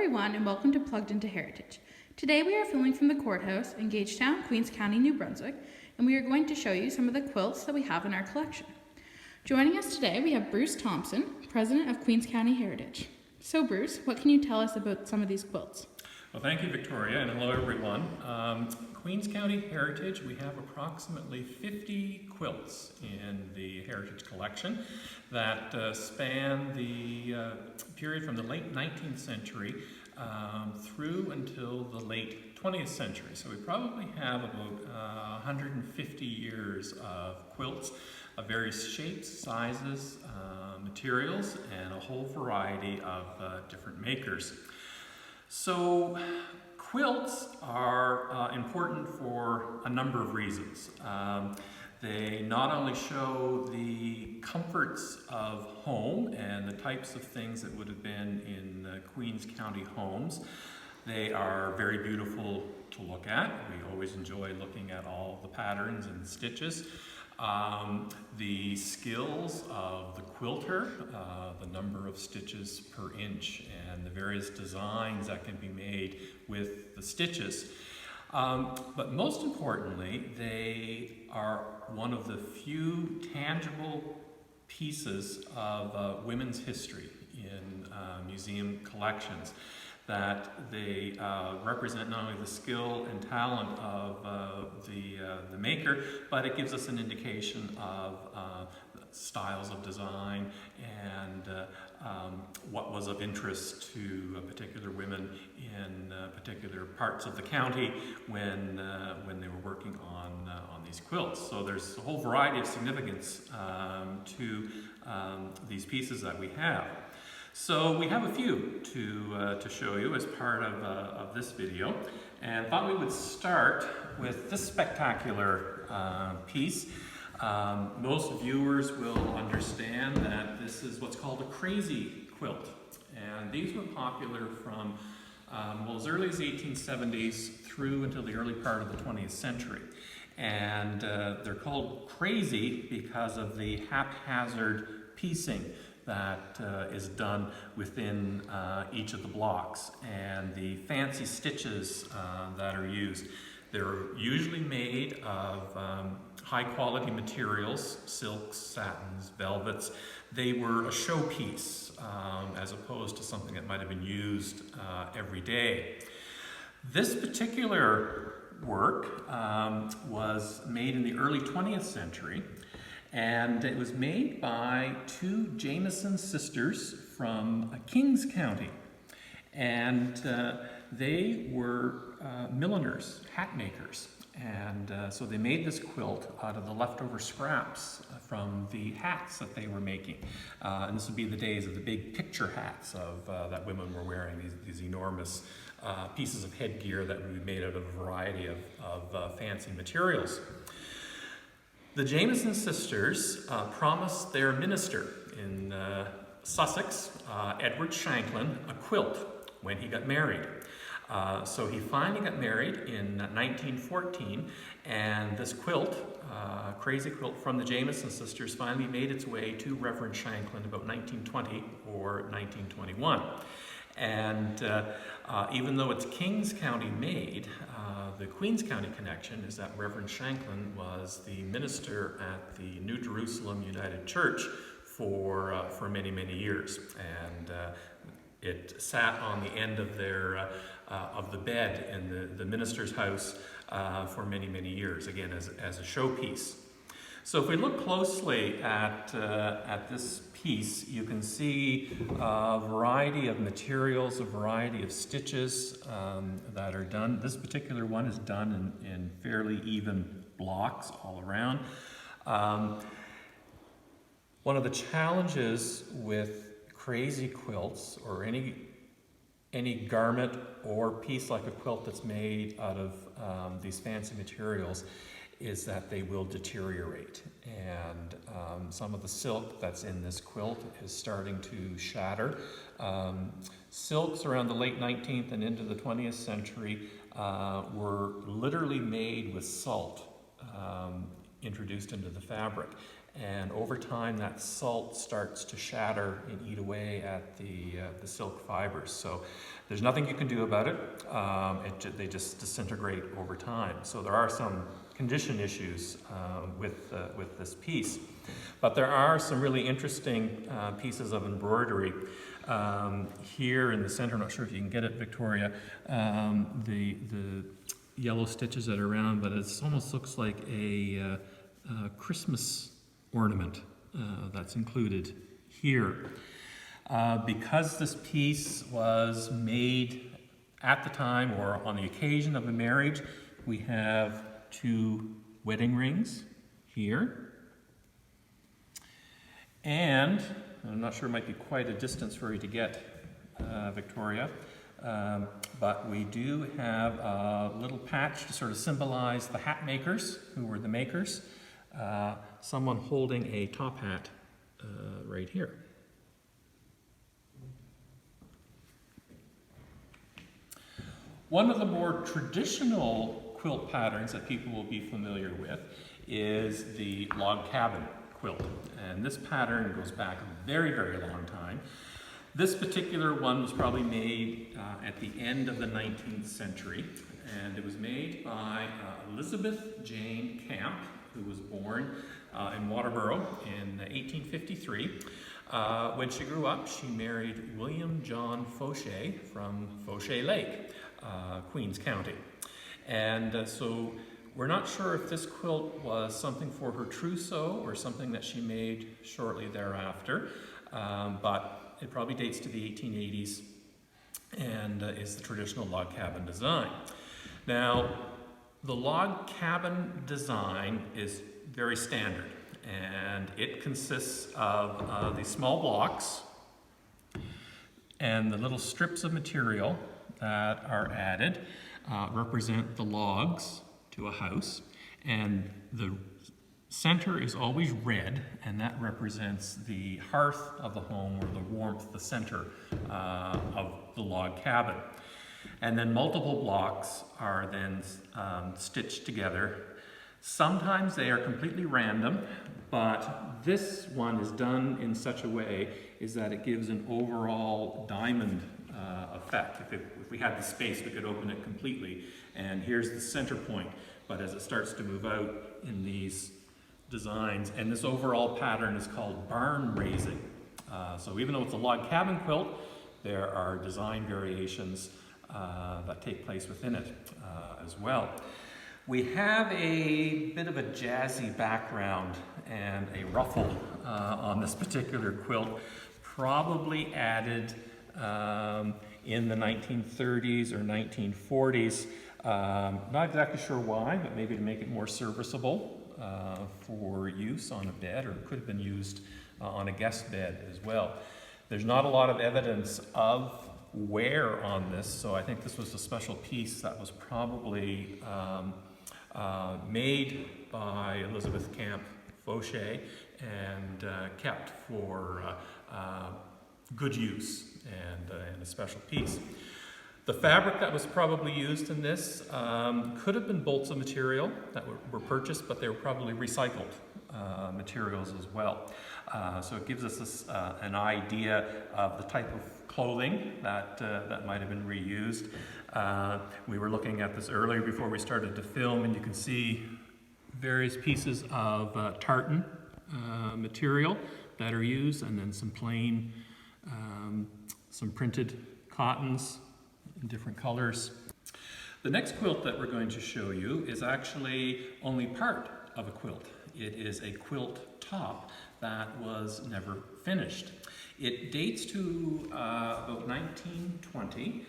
everyone, and welcome to Plugged Into Heritage. Today we are filming from the courthouse in Gagetown, Queens County, New Brunswick, and we are going to show you some of the quilts that we have in our collection. Joining us today we have Bruce Thompson, President of Queens County Heritage. So Bruce, what can you tell us about some of these quilts? Well, thank you, Victoria, and hello everyone. Queens County Heritage, we have approximately 50 quilts in the Heritage Collection that span the period from the late 19th century through until the late 20th century. So we probably have about 150 years of quilts of various shapes, sizes, materials, and a whole variety of different makers. So quilts are important for a number of reasons. They not only show the comforts of home and the types of things that would have been in Queens County homes. They are very beautiful to look at. We always enjoy looking at all the patterns and stitches. The skills of the quilter, the number of stitches per inch, and the various designs that can be made with the stitches. But most importantly, they are one of the few tangible pieces of women's history in museum collections, that they represent not only the skill and talent of the maker, but it gives us an indication of styles of design and what was of interest to particular women in particular parts of the county when they were working on these quilts. So there's a whole variety of significance to these pieces that we have. So we have a few to show you as part of this video, and thought we would start with this spectacular piece. Most viewers will understand that this is what's called a crazy quilt, and these were popular from as early as the 1870s through until the early part of the 20th century. And they're called crazy because of the haphazard piecing that is done within each of the blocks, and the fancy stitches that are used. They're usually made of high quality materials, silks, satins, velvets. They were a showpiece as opposed to something that might have been used every day. This particular work was made in the early 20th century, and it was made by two Jameson sisters from Kings County. And they were milliners, hat makers. And so they made this quilt out of the leftover scraps from the hats that they were making. And this would be the days of the big picture hats that women were wearing, these enormous pieces of headgear that would be made out of a variety of fancy materials. The Jameson sisters promised their minister in Sussex, Edward Shanklin, a quilt when he got married. So he finally got married in 1914, and this quilt, crazy quilt from the Jameson sisters, finally made its way to Reverend Shanklin about 1920 or 1921. And even though it's Kings County made, the Queens County connection is that Reverend Shanklin was the minister at the New Jerusalem United Church for many, many years. And it sat on the end of the bed in the minister's house for many, many years, again as a showpiece. So if we look closely at this piece, you can see a variety of materials, a variety of stitches that are done. This particular one is done in fairly even blocks all around. One of the challenges with crazy quilts, or any garment or piece like a quilt that's made out of these fancy materials, is that they will deteriorate. And some of the silk that's in this quilt is starting to shatter. Silks around the late 19th and into the 20th century were literally made with salt introduced into the fabric. And over time, that salt starts to shatter and eat away at the silk fibers. So there's nothing you can do about it. They just disintegrate over time. So there are some condition issues with this piece. But there are some really interesting pieces of embroidery. Here in the center, I'm not sure if you can get it, Victoria, the yellow stitches that are around, but it almost looks like a Christmas ornament that's included here. Because this piece was made at the time or on the occasion of a marriage, we have 2 wedding rings here. And I'm not sure it might be quite a distance for you to get, Victoria, but we do have a little patch to sort of symbolize the hat makers, who were the makers. Someone holding a top hat right here. One of the more traditional quilt patterns that people will be familiar with is the log cabin quilt. And this pattern goes back a very, very long time. This particular one was probably made at the end of the 19th century, and it was made by Elizabeth Jane Camp, who was born in Waterboro in 1853. When she grew up, she married William John Fauché from Fauché Lake, Queens County. And so we're not sure if this quilt was something for her trousseau or something that she made shortly thereafter, but it probably dates to the 1880s and is the traditional log cabin design. Now, the log cabin design is very standard, and it consists of these small blocks and the little strips of material that are added represent the logs to a house, and the center is always red, and that represents the hearth of the home, or the warmth, the center of the log cabin. And then multiple blocks are then stitched together. Sometimes they are completely random, but this one is done in such a way is that it gives an overall diamond effect. If we had the space, we could open it completely, and here's the center point. But as it starts to move out in these designs, and this overall pattern is called barn raising. So even though it's a log cabin quilt, there are design variations that take place within it as well. We have a bit of a jazzy background and a ruffle on this particular quilt, probably added in the 1930s or 1940s. Not exactly sure why, but maybe to make it more serviceable for use on a bed, or it could have been used on a guest bed as well. There's not a lot of evidence of wear on this, so I think this was a special piece that was probably made by Elizabeth Camp Fauché and kept for good use and a special piece. The fabric that was probably used in this could have been bolts of material that were purchased, but they were probably recycled materials as well. So it gives us an idea of the type of clothing that might have been reused. We were looking at this earlier before we started to film, and you can see various pieces of tartan material that are used, and then some plain, some printed cottons in different colors. The next quilt that we're going to show you is actually only part of a quilt. It is a quilt top that was never finished. It dates to about 1920,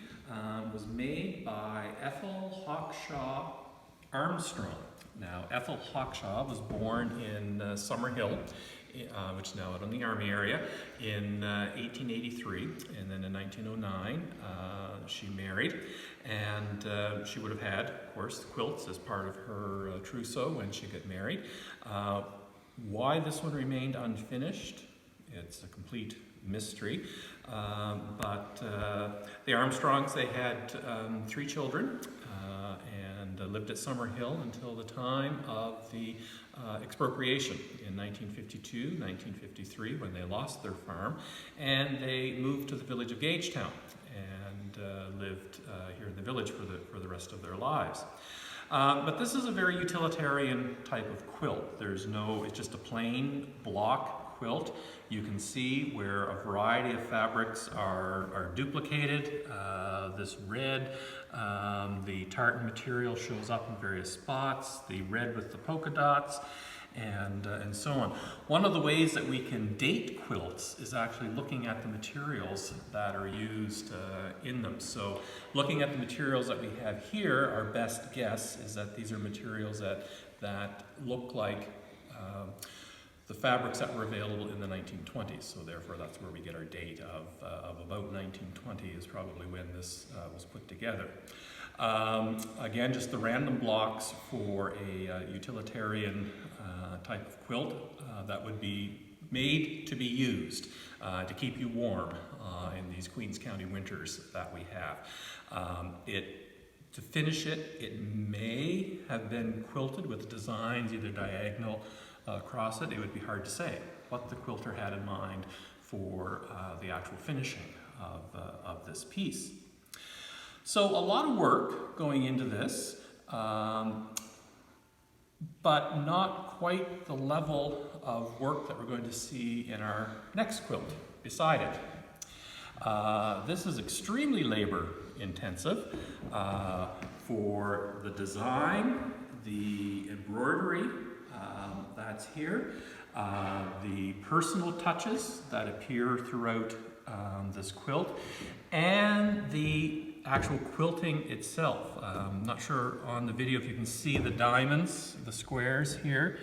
was made by Ethel Hawkshaw Armstrong. Now, Ethel Hawkshaw was born in Summerhill, which is now out in the Army area, in 1883, and then in 1909 she married, and she would have had, of course, quilts as part of her trousseau when she got married. Why this one remained unfinished, it's a complete mystery, but the Armstrongs, they had 3 children, and lived at Summerhill until the time of the expropriation in 1952, 1953, when they lost their farm, and they moved to the village of Gagetown and lived here in the village for the rest of their lives. But this is a very utilitarian type of quilt. It's just a plain block quilt. You can see where a variety of fabrics are duplicated. This red, the tartan material shows up in various spots, the red with the polka dots, and so on. One of the ways that we can date quilts is actually looking at the materials that are used in them. So looking at the materials that we have here, our best guess is that these are materials that look like the fabrics that were available in the 1920s. So therefore that's where we get our date of about 1920 is probably when this was put together. Again, just the random blocks for a utilitarian type of quilt that would be made to be used to keep you warm in these Queens County winters that we have. To finish it, it may have been quilted with designs either diagonal across it. It would be hard to say what the quilter had in mind for the actual finishing of this piece. So a lot of work going into this, but not quite the level of work that we're going to see in our next quilt beside it. This is extremely labor intensive for the design, the embroidery that's here, the personal touches that appear throughout this quilt, and the actual quilting itself. I'm not sure on the video if you can see the diamonds, the squares here,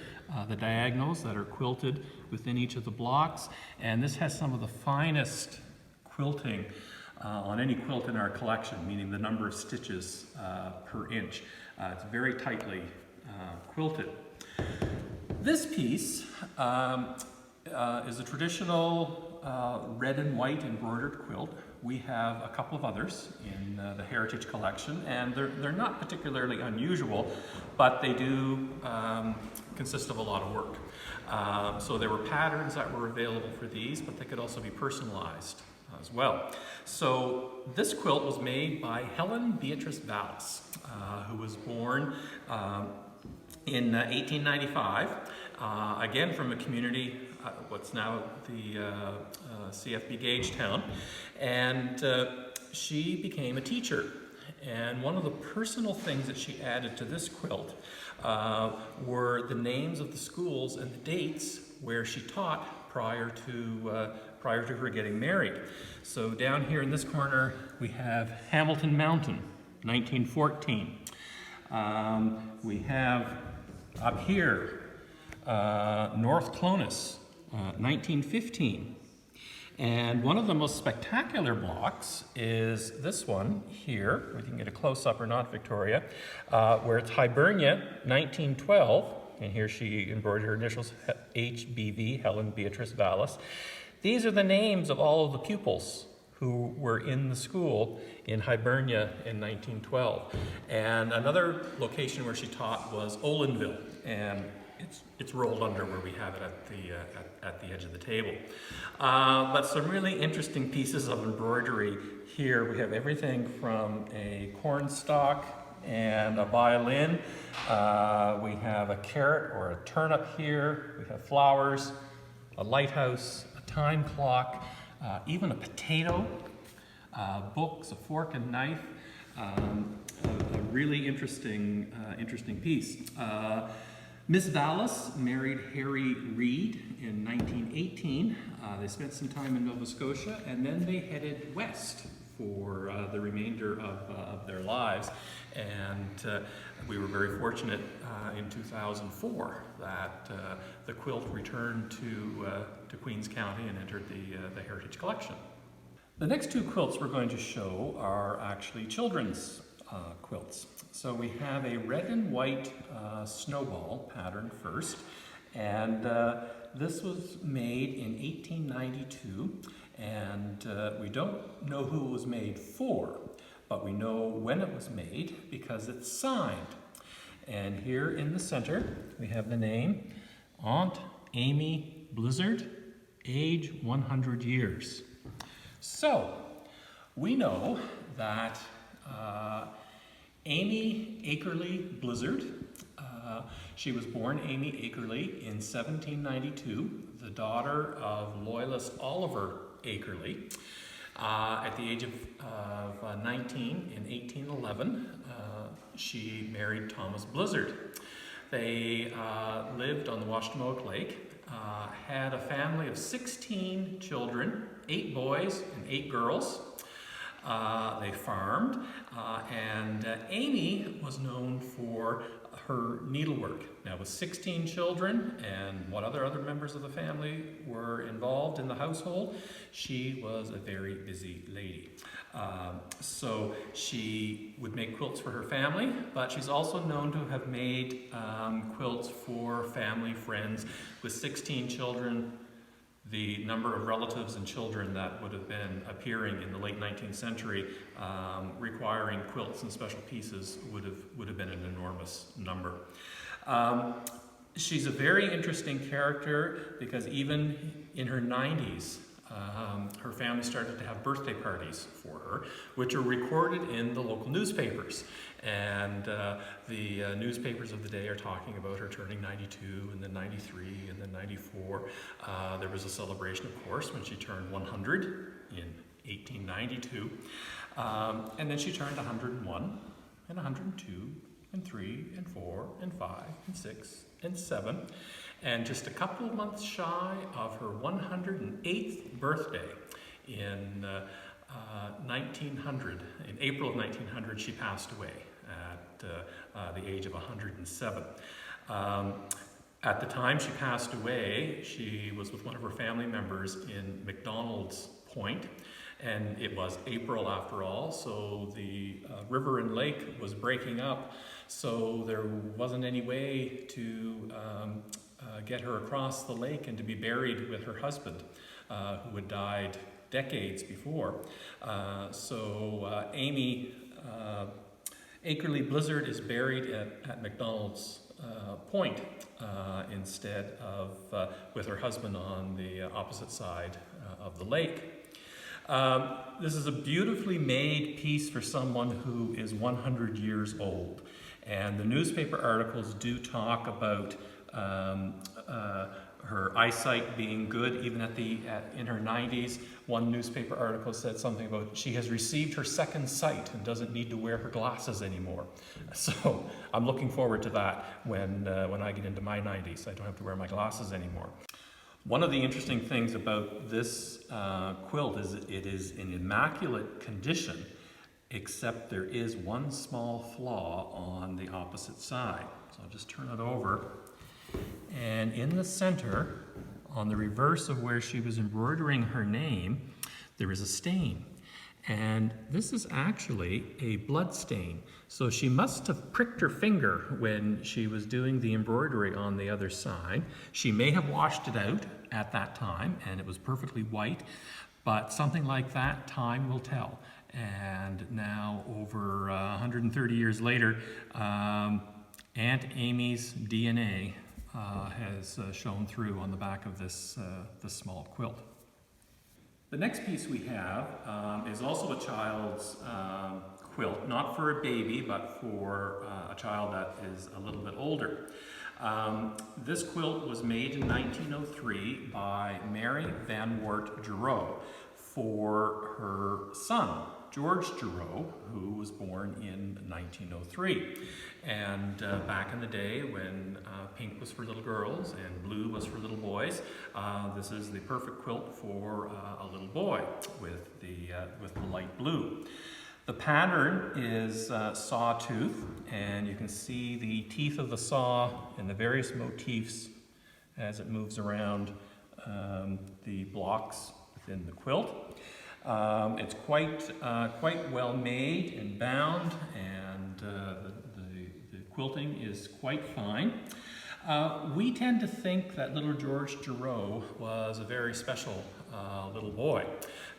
the diagonals that are quilted within each of the blocks. And this has some of the finest quilting on any quilt in our collection, meaning the number of stitches per inch. It's very tightly quilted. This piece is a traditional red and white embroidered quilt. We have a couple of others in the Heritage Collection, and they're not particularly unusual, but they do consist of a lot of work. So there were patterns that were available for these, but they could also be personalized as well. So this quilt was made by Helen Beatrice Vallis, who was born in 1895, again from a community, what's now the CFB Gagetown, and she became a teacher. And one of the personal things that she added to this quilt were the names of the schools and the dates where she taught prior to her getting married. So down here in this corner we have Hamilton Mountain, 1914. We have up here North Clonus, 1915. And one of the most spectacular blocks is this one here. We can get a close-up or not, Victoria, where it's Hibernia, 1912. And here she embroidered her initials, HBV, Helen Beatrice Vallis. These are the names of all of the pupils who were in the school in Hibernia in 1912. And another location where she taught was Olinville, and it's rolled under where we have it at the edge of the table. But some really interesting pieces of embroidery here. We have everything from a cornstalk and a violin. We have a carrot or a turnip here. We have flowers, a lighthouse, a time clock, even a potato, books, a fork and knife. A really interesting piece. Miss Vallis married Harry Reed in 1918. They spent some time in Nova Scotia, and then they headed west for the remainder of their lives. And we were very fortunate in 2004 that the quilt returned to Queens County and entered the Heritage Collection. The next two quilts we're going to show are actually children's quilts. So we have a red and white snowball pattern first, and this was made in 1892, and we don't know who it was made for, but we know when it was made because it's signed. And here in the center, we have the name Aunt Amy Blizzard, age 100 years. So, we know that Amy Akerley Blizzard, she was born Amy Akerley in 1792, the daughter of Loyalist Oliver Akerley. At the age of 19 in 1811, she married Thomas Blizzard. They lived on the Washtenaw Lake, had a family of 16 children, 8 boys and 8 girls. They farmed, and Amy was known for her needlework. Now, with 16 children and what other members of the family were involved in the household, she was a very busy lady. So she would make quilts for her family, but she's also known to have made quilts for family, friends. With 16 children, the number of relatives and children that would have been appearing in the late 19th century requiring quilts and special pieces would have been an enormous number. She's a very interesting character because even in her 90s, her family started to have birthday parties for her, which are recorded in the local newspapers. And the newspapers of the day are talking about her turning 92, and then 93, and then 94. There was a celebration, of course, when she turned 100 in 1892. And then she turned 101, and 102, and 3, and 4, and 5, and 6, and 7. And just a couple of months shy of her 108th birthday in 1900, in April of 1900, she passed away at the age of 107. At the time she passed away, she was with one of her family members in McDonald's Point, and it was April after all, so the river and lake was breaking up, so there wasn't any way to get her across the lake and to be buried with her husband, who had died decades before. So Amy Akerley Blizzard is buried at McDonald's Point instead of with her husband on the opposite side of the lake. This is a beautifully made piece for someone who is 100 years old. And the newspaper articles do talk about her eyesight being good, even in her 90s. One newspaper article said something about she has received her second sight and doesn't need to wear her glasses anymore. So I'm looking forward to that when I get into my 90s. I don't have to wear my glasses anymore. One of the interesting things about this quilt is it is in immaculate condition, except there is one small flaw on the opposite side. So I'll just turn it over. And in the center, on the reverse of where she was embroidering her name, there is a stain. And this is actually a blood stain. So she must have pricked her finger when she was doing the embroidery on the other side. She may have washed it out at that time, and it was perfectly white, but something like that, time will tell. And now, over 130 years later, Aunt Amy's DNA has shown through on the back of this small quilt. The next piece we have is also a child's quilt, not for a baby, but for a child that is a little bit older. This quilt was made in 1903 by Mary Van Wart Giroux for her son, George Giroux, who was born in 1903. And back in the day when pink was for little girls and blue was for little boys, this is the perfect quilt for a little boy with the light blue. The pattern is sawtooth, and you can see the teeth of the saw and the various motifs as it moves around the blocks within the quilt. It's quite well made and bound, and the quilting is quite fine. We tend to think that little George Giroux was a very special little boy.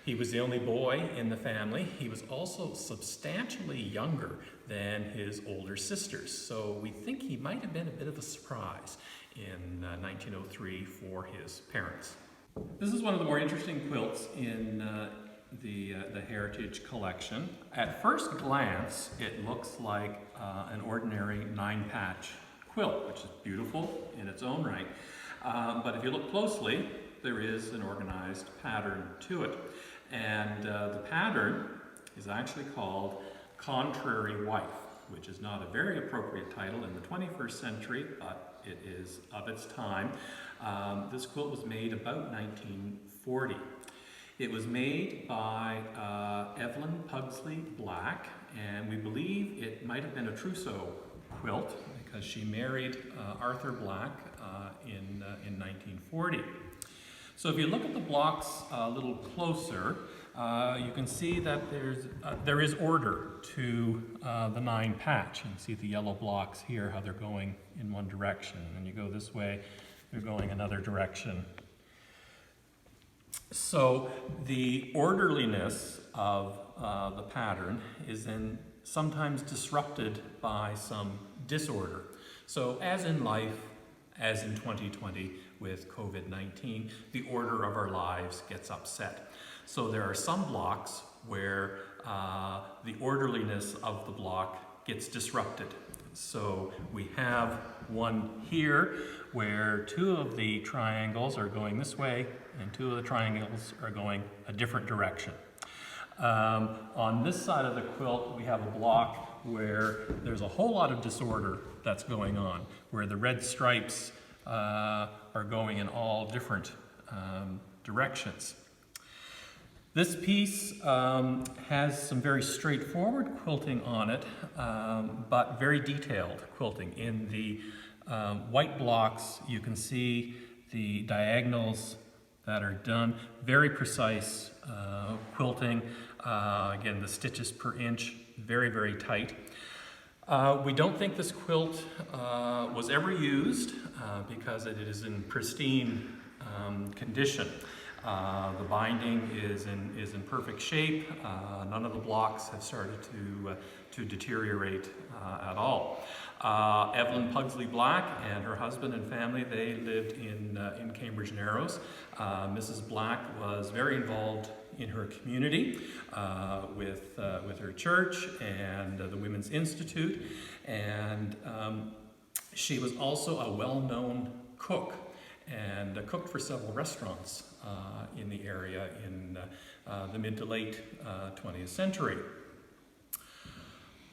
He was the only boy in the family. He was also substantially younger than his older sisters, so we think he might have been a bit of a surprise in 1903 for his parents. This is one of the more interesting quilts in the Heritage collection. At first glance, it looks like an ordinary 9-patch quilt, which is beautiful in its own right. But if you look closely, there is an organized pattern to it. And the pattern is actually called Contrary Wife, which is not a very appropriate title in the 21st century, but it is of its time. This quilt was made about 1940. It was made by Evelyn Pugsley Black, and we believe it might have been a trousseau quilt because she married Arthur Black in 1940. So if you look at the blocks a little closer, you can see that there is order to the 9-patch. You can see the yellow blocks here, how they're going in one direction. And you go this way, they're going another direction. So the orderliness of the pattern is then sometimes disrupted by some disorder. So as in life, as in 2020 with COVID-19, the order of our lives gets upset. So there are some blocks where the orderliness of the block gets disrupted. So we have one here where 2 of the triangles are going this way and 2 of the triangles are going a different direction. On this side of the quilt, we have a block where there's a whole lot of disorder that's going on, where the red stripes are going in all different directions. This piece has some very straightforward quilting on it, but very detailed quilting. In the white blocks, you can see the diagonals that are done, very precise quilting. Again, the stitches per inch, very, very tight. We don't think this quilt was ever used because it is in pristine condition. The binding is in perfect shape. None of the blocks have started to deteriorate at all. Evelyn Pugsley Black and her husband and family, they lived in Cambridge Narrows. Mrs. Black was very involved in her community with her church and the Women's Institute, and she was also a well-known cook and cooked for several restaurants in the area in the mid to late 20th century.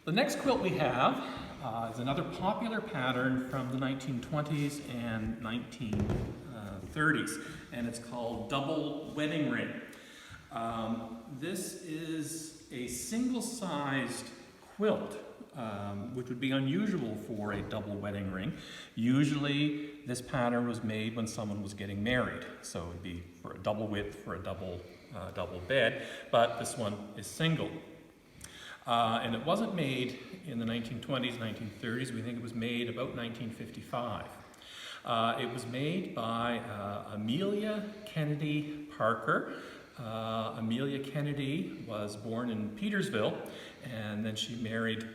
The next quilt we have is another popular pattern from the 1920s and 1930s, and it's called Double Wedding Ring. This is a single-sized quilt, which would be unusual for a double wedding ring. Usually this pattern was made when someone was getting married, so it would be for a double width for a double bed, but this one is single. And it wasn't made in the 1920s, 1930s. We think it was made about 1955. It was made by Amelia Kennedy Parker. Amelia Kennedy was born in Petersville, and then she married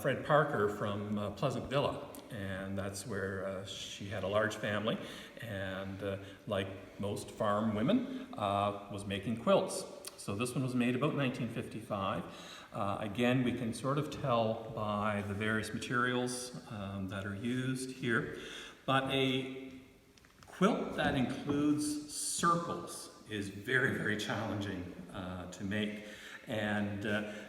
Fred Parker from Pleasant Villa, and that's where she had a large family, and like most farm women, was making quilts. So this one was made about 1955. Again, we can sort of tell by the various materials that are used here, but a quilt that includes circles is very, very challenging to make. And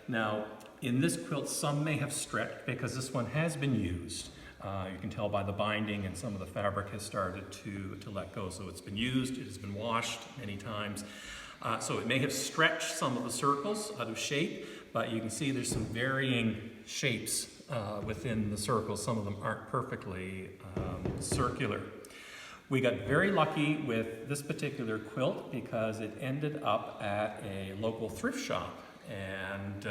now, in this quilt, some may have stretched because this one has been used. You can tell by the binding, and some of the fabric has started to let go. So it's been used, it has been washed many times. So it may have stretched some of the circles out of shape, but you can see there's some varying shapes within the circles. Some of them aren't perfectly circular. We got very lucky with this particular quilt because it ended up at a local thrift shop, and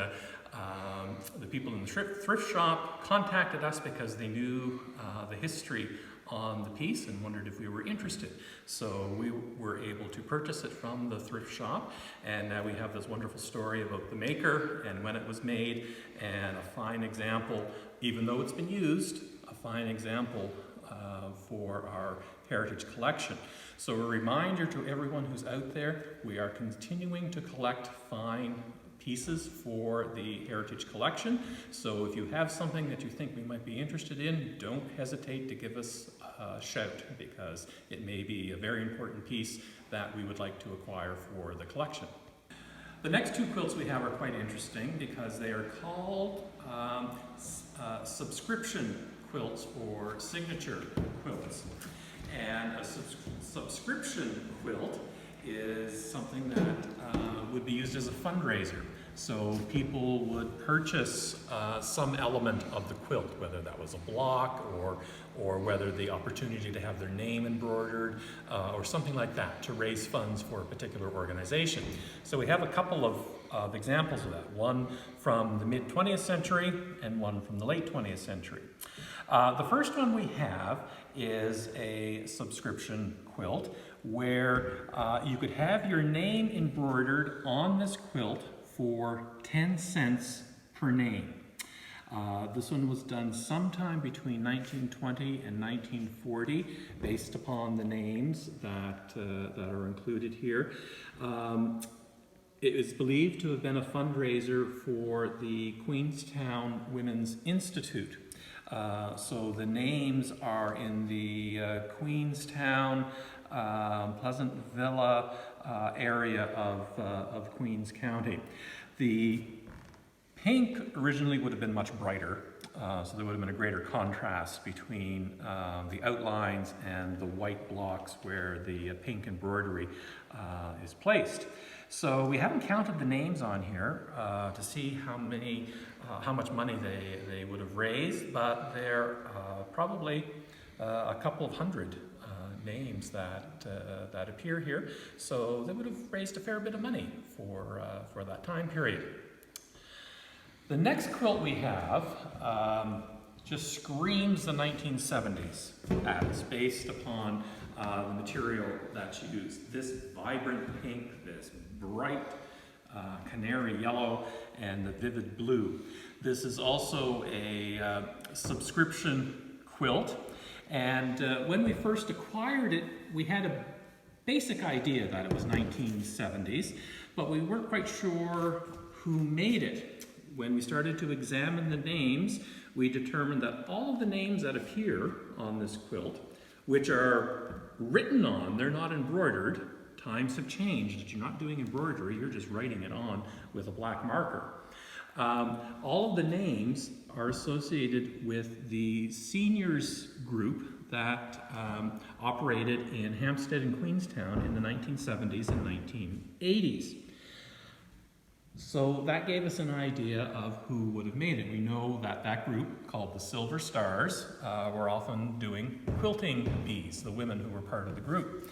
the people in the thrift shop contacted us because they knew the history on the piece and wondered if we were interested. So we were able to purchase it from the thrift shop, and now we have this wonderful story about the maker and when it was made, and a fine example, even though it's been used, a fine example for our heritage collection. So a reminder to everyone who's out there, we are continuing to collect fine pieces for the heritage collection. So if you have something that you think we might be interested in, don't hesitate to give us a shout, because it may be a very important piece that we would like to acquire for the collection. The next two quilts we have are quite interesting because they are called subscription quilts or signature quilts. And a subscription quilt is something that would be used as a fundraiser. So people would purchase some element of the quilt, whether that was a block or whether the opportunity to have their name embroidered or something like that to raise funds for a particular organization. So we have a couple of examples of that, one from the mid-20th century and one from the late 20th century. The first one we have is a subscription quilt where you could have your name embroidered on this quilt for 10 cents per name. This one was done sometime between 1920 and 1940 based upon the names that are included here. It is believed to have been a fundraiser for the Queenstown Women's Institute. So the names are in the Queenstown, Pleasant Villa area of Queens County. The pink originally would have been much brighter, so there would have been a greater contrast between the outlines and the white blocks where the pink embroidery is placed. So we haven't counted the names on here to see how much money they would have raised, but there are probably a couple of hundred names that appear here. So they would have raised a fair bit of money for that time period. The next quilt we have just screams the 1970s at us based upon the material that's used. This vibrant pink, this bright canary yellow, and the vivid blue. This is also a subscription quilt, and when we first acquired it, we had a basic idea that it was 1970s, but we weren't quite sure who made it. When we started to examine the names, we determined that all of the names that appear on this quilt, which are written on, they're not embroidered. Times have changed. You're not doing embroidery, you're just writing it on with a black marker. All of the names are associated with the seniors group that operated in Hampstead and Queenstown in the 1970s and 1980s. So that gave us an idea of who would have made it. We know that that group, called the Silver Stars, were often doing quilting bees, the women who were part of the group.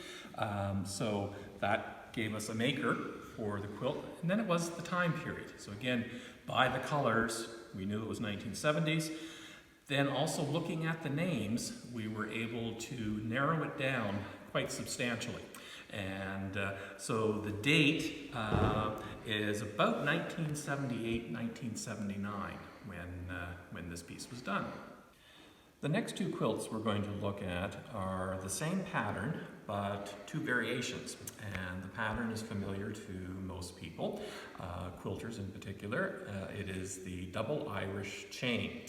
So that gave us a maker for the quilt, and then it was the time period. So again, by the colors, we knew it was 1970s. Then also looking at the names, we were able to narrow it down quite substantially. And so the date is about 1978, 1979 when this piece was done. The next two quilts we're going to look at are the same pattern, but two variations. And the pattern is familiar to most people, quilters in particular. It is the double Irish chain.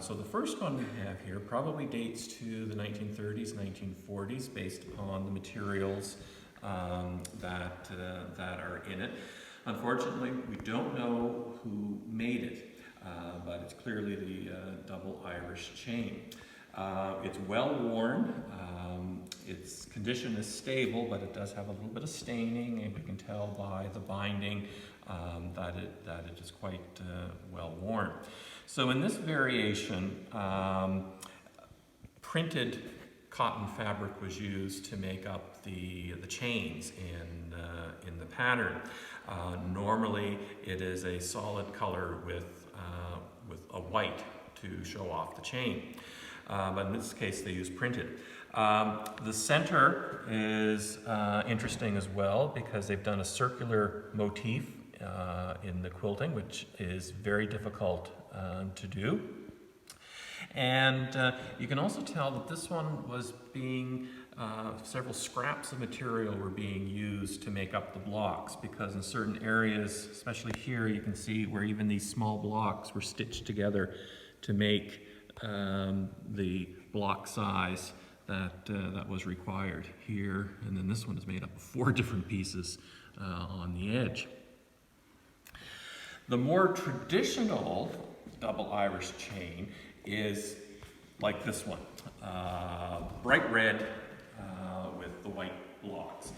So the first one we have here probably dates to the 1930s, 1940s, based upon the materials that are in it. Unfortunately, we don't know who made it, but it's clearly the double Irish chain. It's well worn. Its condition is stable, but it does have a little bit of staining, and you can tell by the binding that it is quite well worn. So in this variation, printed cotton fabric was used to make up the chains in the pattern. Normally, it is a solid color with a white to show off the chain. but in this case they use printed. The center is interesting as well because they've done a circular motif in the quilting, which is very difficult to do. And you can also tell that this one was being, several scraps of material were being used to make up the blocks, because in certain areas, especially here, you can see where even these small blocks were stitched together to make the block size that was required here. And then this one is made up of 4 different pieces on the edge. The more traditional double Irish chain is like this one, bright red with the white blocks.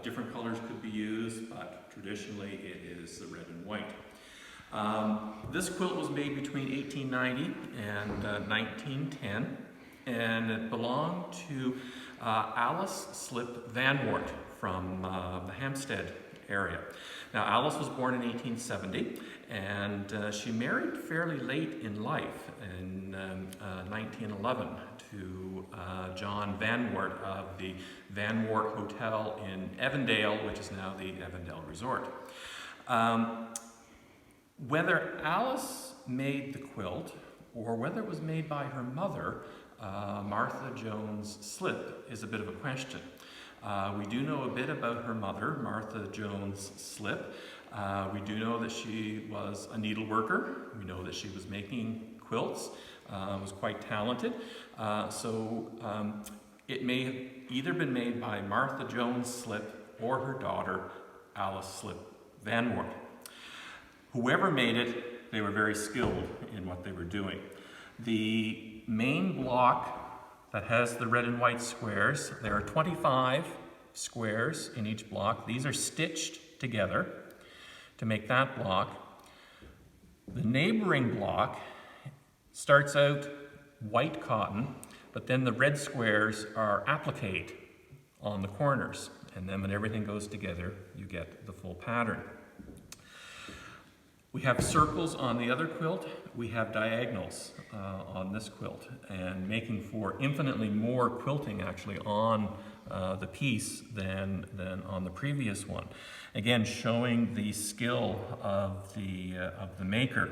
Different colors could be used, but traditionally it is the red and white. This quilt was made between 1890 and 1910, and it belonged to Alice Slip Van Wart from the Hampstead area. Now, Alice was born in 1870, and she married fairly late in life, in 1911, to John Van Wart of the Van Wart Hotel in Evandale, which is now the Evandale Resort. Whether Alice made the quilt or whether it was made by her mother, Martha Jones Slip, is a bit of a question. We do know a bit about her mother, Martha Jones Slip. We do know that she was a needleworker. We know that she was making quilts, was quite talented. It may have either been made by Martha Jones Slip or her daughter, Alice Slip Van Wart. Whoever made it, they were very skilled in what they were doing. The main block that has the red and white squares, there are 25 squares in each block. These are stitched together to make that block. The neighboring block starts out white cotton, but then the red squares are appliqued on the corners. And then when everything goes together, you get the full pattern. We have circles on the other quilt. We have diagonals on this quilt, and making for infinitely more quilting actually on the piece than on the previous one. Again, showing the skill of the maker.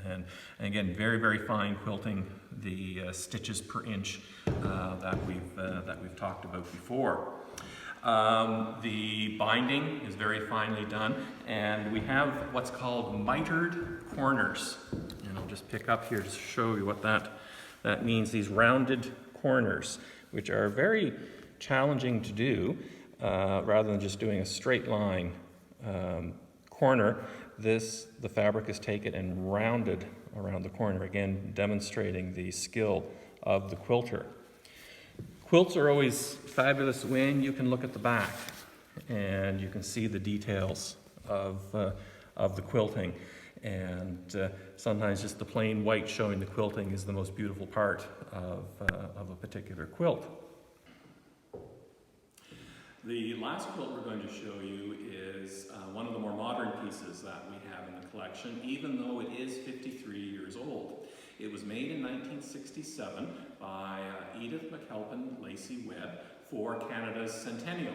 And again, very, very fine quilting, the stitches per inch that we've talked about before. The binding is very finely done, and we have what's called mitered corners. And I'll just pick up here to show you what that means. These rounded corners, which are very challenging to do, rather than just doing a straight line corner. The fabric is taken and rounded around the corner, again demonstrating the skill of the quilter. Quilts are always fabulous when you can look at the back and you can see the details of the quilting. And sometimes just the plain white showing the quilting is the most beautiful part of a particular quilt. The last quilt we're going to show you is one of the more modern pieces that we have in the collection, even though it is 53 years old. It was made in 1967 by Edith McAlpin Lacey Webb for Canada's centennial.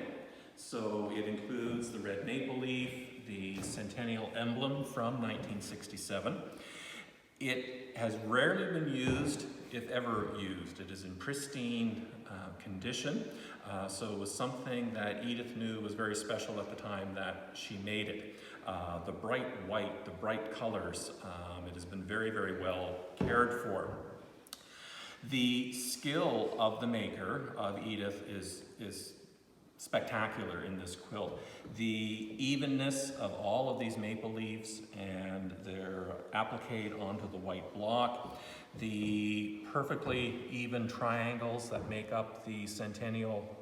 So it includes the red maple leaf, the centennial emblem from 1967. It has rarely been used, if ever used. It is in pristine condition. So it was something that Edith knew was very special at the time that she made it. The bright white, the bright colors, it has been very, very well cared for. The skill of the maker, of Edith, is spectacular in this quilt. The evenness of all of these maple leaves, and they're appliqued onto the white block. The perfectly even triangles that make up the centennial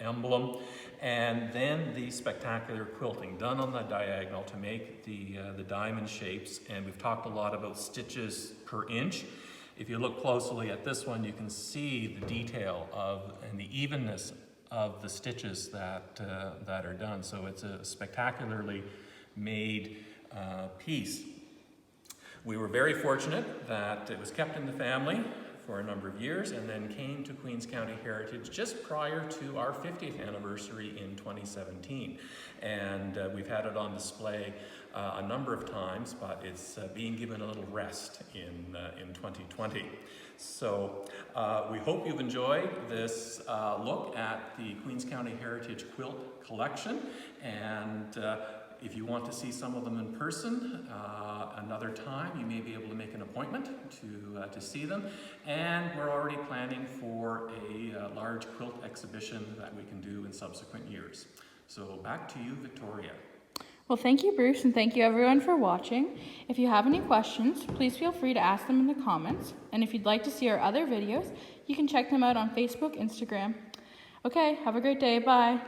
emblem, and then the spectacular quilting done on the diagonal to make the diamond shapes. And we've talked a lot about stitches per inch. If you look closely at this one, you can see the detail and the evenness of the stitches that are done. So it's a spectacularly made piece. We were very fortunate that it was kept in the family for a number of years and then came to Queens County Heritage just prior to our 50th anniversary in 2017. And we've had it on display a number of times, but it's being given a little rest in 2020. So we hope you've enjoyed this look at the Queens County Heritage Quilt Collection, and if you want to see some of them in person another time, you may be able to make an appointment to see them. And we're already planning for a large quilt exhibition that we can do in subsequent years. So back to you, Victoria. Well, thank you, Bruce, and thank you everyone for watching. If you have any questions, please feel free to ask them in the comments. And if you'd like to see our other videos, you can check them out on Facebook, Instagram. Okay, have a great day. Bye.